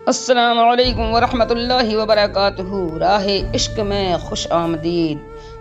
السلام علیکم ورحمۃ اللہ وبرکاتہ۔ راہ عشق میں خوش آمدید۔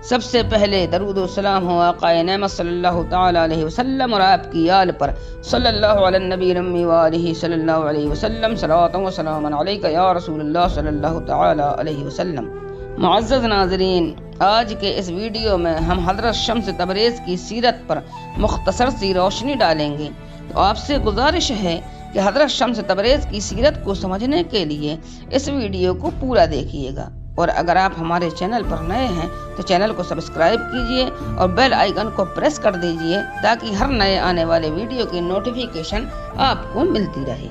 سب سے پہلے درود و سلام ہو آقا نعمت صلی اللہ تعالی علیہ وسلم اور آپ کی آل پر صلی اللہ علی النبی الامی وآلہ صلی اللہ علیہ وسلم، صلوات و سلام علیک یا رسول اللہ صلی اللہ تعالی علیہ وسلم۔ معزز ناظرین، آج کے اس ویڈیو میں ہم حضرت شمس تبریز کی سیرت پر مختصر سی روشنی ڈالیں گے۔ تو آپ سے گزارش ہے کہ حضرت شمس تبریز کی سیرت کو سمجھنے کے لیے اس ویڈیو کو پورا دیکھیے گا، اور اگر آپ ہمارے چینل پر نئے ہیں تو چینل کو سبسکرائب کیجئے اور بیل آئیکن کو پریس کر دیجئے تاکہ ہر نئے آنے والے ویڈیو کی نوٹیفیکیشن آپ کو ملتی رہے۔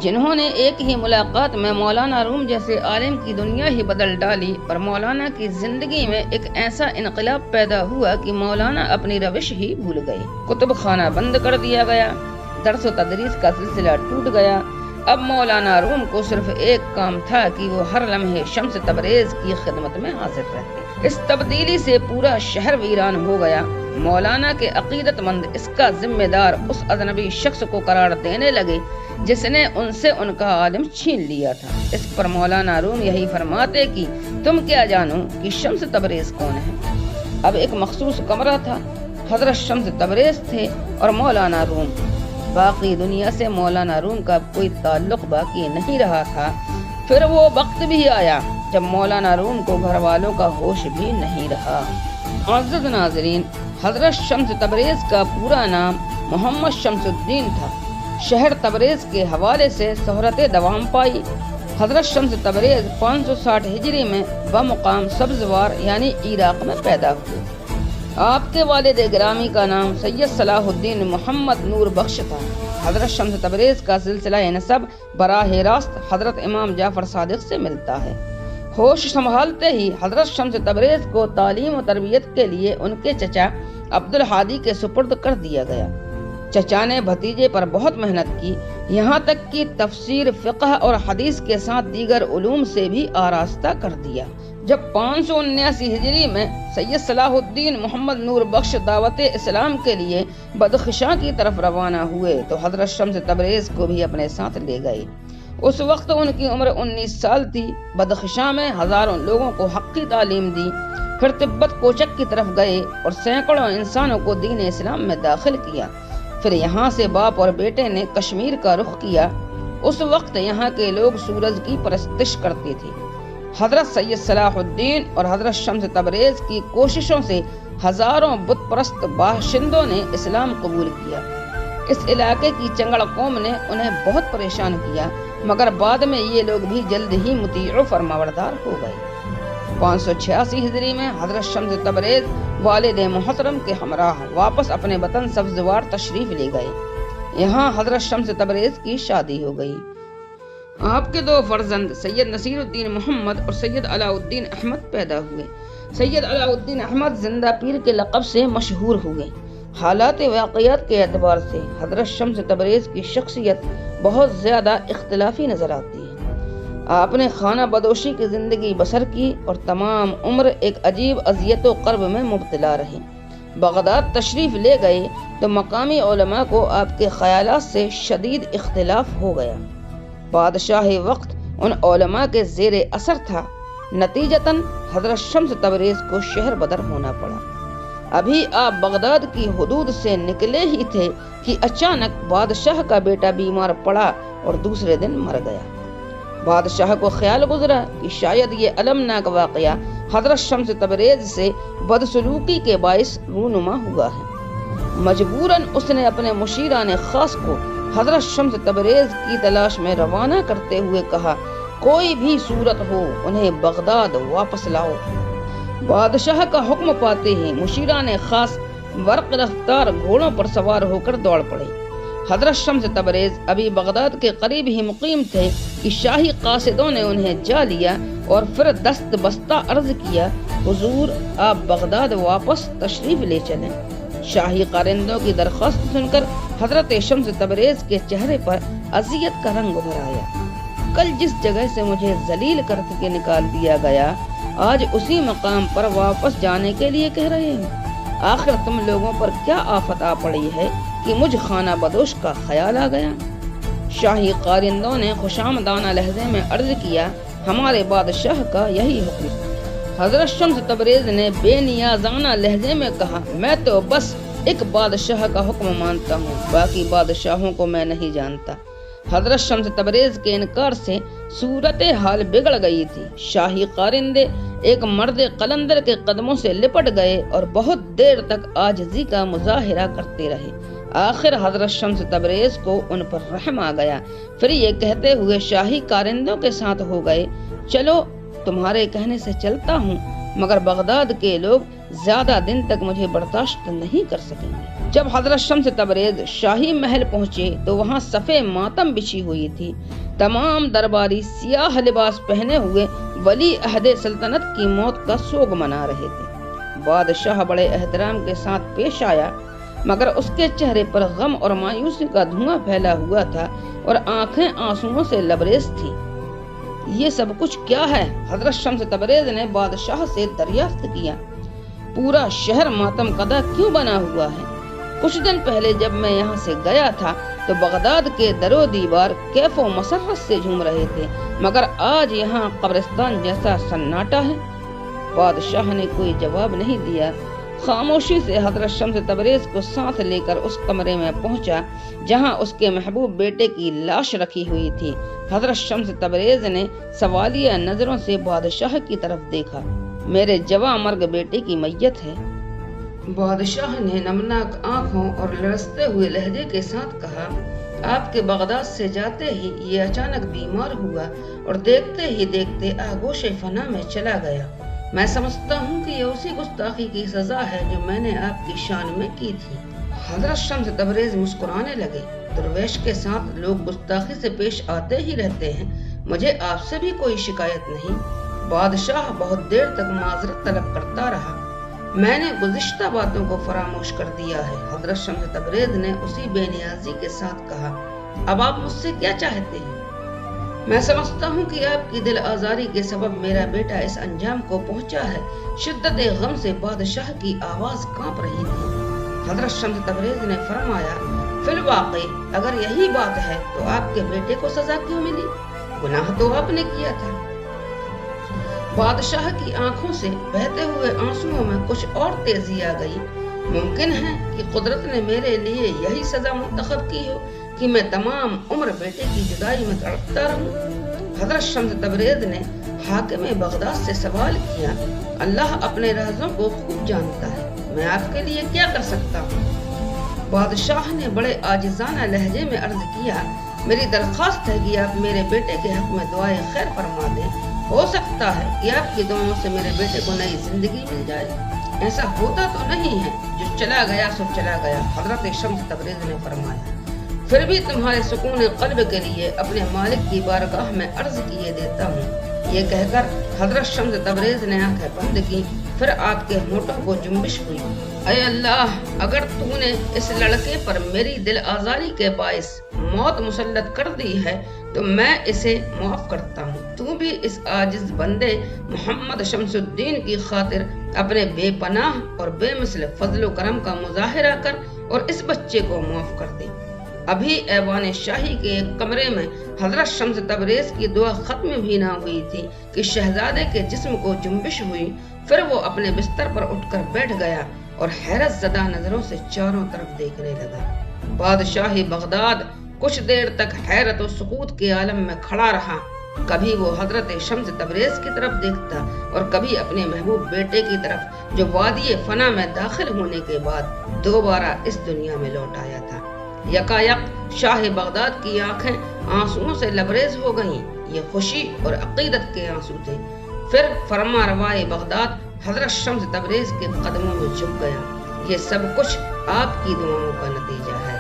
جنہوں نے ایک ہی ملاقات میں مولانا روم جیسے عالم کی دنیا ہی بدل ڈالی، اور مولانا کی زندگی میں ایک ایسا انقلاب پیدا ہوا کہ مولانا اپنی روش ہی بھول گئے۔ کتب خانہ بند کر دیا گیا، درس و تدریس کا سلسلہ ٹوٹ گیا۔ اب مولانا روم کو صرف ایک کام تھا کہ وہ ہر لمحے شمس تبریز کی خدمت میں حاضر رہتے۔ اس تبدیلی سے پورا شہر ویران ہو گیا۔ مولانا کے عقیدت مند اس کا ذمہ دار اس اجنبی شخص کو قرار دینے لگے جس نے ان سے ان کا عالم چھین لیا تھا۔ اس پر مولانا روم یہی فرماتے کہ تم کیا جانو کہ شمس تبریز کون ہے۔ اب ایک مخصوص کمرہ تھا، حضرت شمس تبریز تھے اور مولانا روم۔ باقی دنیا سے مولانا روم کا کوئی تعلق باقی نہیں رہا تھا۔ پھر وہ وقت بھی آیا جب مولانا روم کو گھر والوں کا ہوش بھی نہیں رہا۔ معزز ناظرین، حضرت شمس تبریز کا پورا نام محمد شمس الدین تھا۔ شہر تبریز کے حوالے سے شہرت دوام پائی۔ حضرت شمس تبریز 560 ہجری میں بمقام سبزوار یعنی عراق میں پیدا ہوئے۔ آپ کے والد گرامی کا نام سید صلاح الدین محمد نور بخش تھا۔ حضرت شمس تبریز کا سلسلہ نسب براہ راست حضرت امام جعفر صادق سے ملتا ہے۔ ہوش سنبھالتے ہی حضرت شمس تبریز کو تعلیم و تربیت کے لیے ان کے چچا عبدالحادی کے سپرد کر دیا گیا۔ چچا نے بھتیجے پر بہت محنت کی، یہاں تک کہ تفسیر، فقہ اور حدیث کے ساتھ دیگر علوم سے بھی آراستہ کر دیا۔ جب 579 ہجری میں سید صلاح الدین محمد نور بخش دعوت اسلام کے لیے بدخشاں کی طرف روانہ ہوئے تو حضرت شمس تبریز کو بھی اپنے ساتھ لے گئے۔ اس وقت ان کی عمر 19 سال تھی۔ بدخشاں میں ہزاروں لوگوں کو حقی تعلیم دی، پھر تبت کوچک کی طرف گئے اور سینکڑوں انسانوں کو دین اسلام میں داخل کیا۔ پھر یہاں سے باپ اور بیٹے نے کشمیر کا رخ کیا۔ اس وقت یہاں کے لوگ سورج کی پرستش کرتے تھے۔ حضرت سید صلاح الدین اور حضرت شمس تبریز کی کوششوں سے ہزاروں بت پرست باشندوں نے اسلام قبول کیا۔ اس علاقے کی چنگڑ قوم نے انہیں بہت پریشان کیا، مگر بعد میں یہ لوگ بھی جلد ہی مطیع و فرمانبردار ہو گئے۔ 586 ہجری میں حضرت شمس تبریز والد محترم کے ہمراہ واپس اپنے وطن سبزوار تشریف لے گئے۔ یہاں حضرت شمس تبریز کی شادی ہو گئی۔ آپ کے 2 فرزند سید نصیر الدین محمد اور سید علاء الدین احمد پیدا ہوئے۔ سید علاء الدین احمد زندہ پیر کے لقب سے مشہور ہوئے۔ حالات واقعات کے اعتبار سے حضرت شمس تبریز کی شخصیت بہت زیادہ اختلافی نظر آتی ہے۔ آپ نے خانہ بدوشی کی زندگی بسر کی اور تمام عمر ایک عجیب اذیت و کرب میں مبتلا رہے۔ بغداد تشریف لے گئے تو مقامی علماء کو آپ کے خیالات سے شدید اختلاف ہو گیا۔ بادشاہ وقت ان علماء کے زیر اثر تھا۔ نتیجتاً حضرت شمس تبریز کو شہر بدر ہونا پڑا۔ ابھی آپ بغداد کی حدود سے نکلے ہی تھے کہ اچانک بادشاہ کا بیٹا بیمار پڑا اور دوسرے دن مر گیا۔ بادشاہ کو خیال گزرا کہ شاید یہ المناک واقعہ حضرت شمس تبریز سے بدسلوکی کے باعث رونما ہوا ہے۔ مجبوراً اس نے اپنے مشیران خاص کو حضرت شمس تبریز کی تلاش میں روانہ کرتے ہوئے کہا، کوئی بھی صورت ہو انہیں بغداد واپس لاؤ۔ بادشاہ کا حکم پاتے ہی مشیران خاص برق رفتار گھوڑوں پر سوار ہو کر دوڑ پڑے۔ حضرت شمس تبریز ابھی بغداد کے قریب ہی مقیم تھے کہ شاہی قاصدوں نے انہیں جا لیا اور پھر دست بستہ عرض کیا، حضور آپ بغداد واپس تشریف لے چلیں۔ شاہی قارندوں کی درخواست سن کر حضرت شمس تبریز کے چہرے پر اذیت کا رنگ ابھر آیا۔ کل جس جگہ سے مجھے ذلیل کر کے نکال دیا گیا، آج اسی مقام پر واپس جانے کے لیے کہہ رہے ہیں۔ آخر تم لوگوں پر کیا آفت آ پڑی ہے کہ مجھ خانہ بدوش کا خیال آ گیا؟ شاہی قارندوں نے خوشامدانہ لہجے میں عرض کیا، ہمارے بادشاہ کا یہی حکم۔ حضرت شمس تبریز نے بے نیازانہ لہجے میں کہا، میں تو بس ایک بادشاہ کا حکم مانتا ہوں، باقی بادشاہوں کو میں نہیں جانتا۔ حضرت شمس تبریز کے انکار سے صورتحال بگڑ گئی تھی۔ شاہی قارندے ایک مرد قلندر کے قدموں سے لپٹ گئے اور بہت دیر تک عاجزی کا مظاہرہ کرتے رہے۔ آخر حضرت شمس تبریز کو ان پر رحم آ گیا، پھر یہ کہتے ہوئے شاہی قارندوں کے ساتھ ہو گئے، چلو تمہارے کہنے سے چلتا ہوں، مگر بغداد کے لوگ زیادہ دن تک مجھے برداشت نہیں کر سکیں گے۔ جب حضرت شمس تبریز شاہی محل پہنچے تو وہاں صف ماتم بچھی ہوئی تھی۔ تمام درباری سیاہ لباس پہنے ہوئے ولی عہد سلطنت کی موت کا سوگ منا رہے تھے۔ بادشاہ بڑے احترام کے ساتھ پیش آیا، مگر اس کے چہرے پر غم اور مایوسی کا دھواں پھیلا ہوا تھا اور آنکھیں آنسوؤں سے لبریز تھی۔ یہ سب کچھ کیا ہے؟ حضرت شمس تبریز نے بادشاہ سے دریافت کیا۔ پورا شہر ماتم قدا کیوں بنا ہوا ہے؟ کچھ دن پہلے جب میں یہاں سے گیا تھا تو بغداد کے در و دیوار کیف و مسرت سے جھوم رہے تھے، مگر آج یہاں قبرستان جیسا سناٹا ہے۔ بادشاہ نے کوئی جواب نہیں دیا، خاموشی سے حضرت شمس تبریز کو ساتھ لے کر اس کمرے میں پہنچا جہاں اس کے محبوب بیٹے کی لاش رکھی ہوئی تھی۔ حضرت شمس تبریز نے سوالیہ نظروں سے بادشاہ کی طرف دیکھا۔ میرے جواں مرگ بیٹے کی میت ہے۔ بادشاہ نے نمناک آنکھوں اور لرزتے ہوئے لہجے کے ساتھ کہا، آپ کے بغداد سے جاتے ہی یہ اچانک بیمار ہوا اور دیکھتے ہی دیکھتے آغوش فنا میں چلا گیا۔ میں سمجھتا ہوں کہ یہ اسی گستاخی کی سزا ہے جو میں نے آپ کی شان میں کی تھی۔ حضرت شمس تبریز مسکرانے لگے، درویش کے ساتھ لوگ گستاخی سے پیش آتے ہی رہتے ہیں، مجھے آپ سے بھی کوئی شکایت نہیں۔ بادشاہ بہت دیر تک معذرت طلب کرتا رہا، میں نے گزشتہ باتوں کو فراموش کر دیا ہے۔ حضرت شمس تبریز نے اسی بے نیازی کے ساتھ کہا، اب آپ مجھ سے کیا چاہتے ہیں؟ میں سمجھتا ہوں کہ آپ کی دل آزاری کے سبب میرا بیٹا اس انجام کو پہنچا ہے۔ شدت غم سے بادشاہ کی آواز کانپ رہی تھی۔ حضرت شمس تبریز نے فرمایا، فی الواقع اگر یہی بات ہے تو آپ کے بیٹے کو سزا کیوں ملی؟ گناہ تو آپ نے کیا تھا۔ بادشاہ کی آنکھوں سے بہتے ہوئے آنسوؤں میں کچھ اور تیزی آ گئی۔ ممکن ہے کہ قدرت نے میرے لیے یہی سزا منتخب کی ہو کہ میں تمام عمر بیٹے کی جدائی میں تڑپتا رہوں۔ حضرت شمس تبریز نے حاکم بغداد سے سوال کیا، اللہ اپنے رازوں کو خوب جانتا ہے، میں آپ کے لیے کیا کر سکتا ہوں؟ بادشاہ نے بڑے عاجزانہ لہجے میں عرض کیا، میری درخواست ہے کہ آپ میرے بیٹے کے حق میں دعائے خیر فرما دیں، ہو سکتا ہے کہ آپ کی دعاؤں سے میرے بیٹے کو نئی زندگی مل جائے۔ ایسا ہوتا تو نہیں ہے، جو چلا گیا سو چلا گیا، حضرت شمس تبریز نے فرمایا۔ پھر بھی تمہارے سکون قلب کے لیے اپنے مالک کی بارگاہ میں عرض کیے دیتا ہوں۔ یہ کہہ کر حضرت شمس تبریز نے آنکھیں بند کی، پھر آپ کے ہونٹوں کو جنبش ہوئی۔ اے اللہ، اگر تو نے اس لڑکے پر میری دل آزاری کے باعث موت مسلط کر دی ہے تو میں اسے معاف کرتا ہوں۔ تو بھی اس عاجز بندے محمد شمس الدین کی خاطر اپنے بے پناہ اور بے مثل فضل و کرم کا مظاہرہ کر اور اس بچے کو معاف کر دے۔ ابھی ایوان شاہی کے ایک کمرے میں حضرت شمس تبریز کی دعا ختم بھی نہ ہوئی تھی کہ شہزادے کے جسم کو جنبش ہوئی، پھر وہ اپنے بستر پر اٹھ کر بیٹھ گیا اور حیرت زدہ نظروں سے چاروں طرف دیکھنے لگا۔ بادشاہ بغداد کچھ دیر تک حیرت و سکوت کے عالم میں کھڑا رہا، کبھی وہ حضرت شمس تبریز کی طرف دیکھتا اور کبھی اپنے محبوب بیٹے کی طرف جو وادی فنا میں داخل ہونے کے بعد دوبارہ اس دنیا میں لوٹ آیا تھا۔ یکایک شاہ بغداد کی آنکھیں آنسوؤں سے لبریز ہو گئیں، یہ خوشی اور عقیدت کے آنسو تھے۔ پھر فرما روائے بغداد حضرت شمس تبریز کے قدموں میں جھک گیا۔ یہ سب کچھ آپ کی دعاؤں کا نتیجہ ہے۔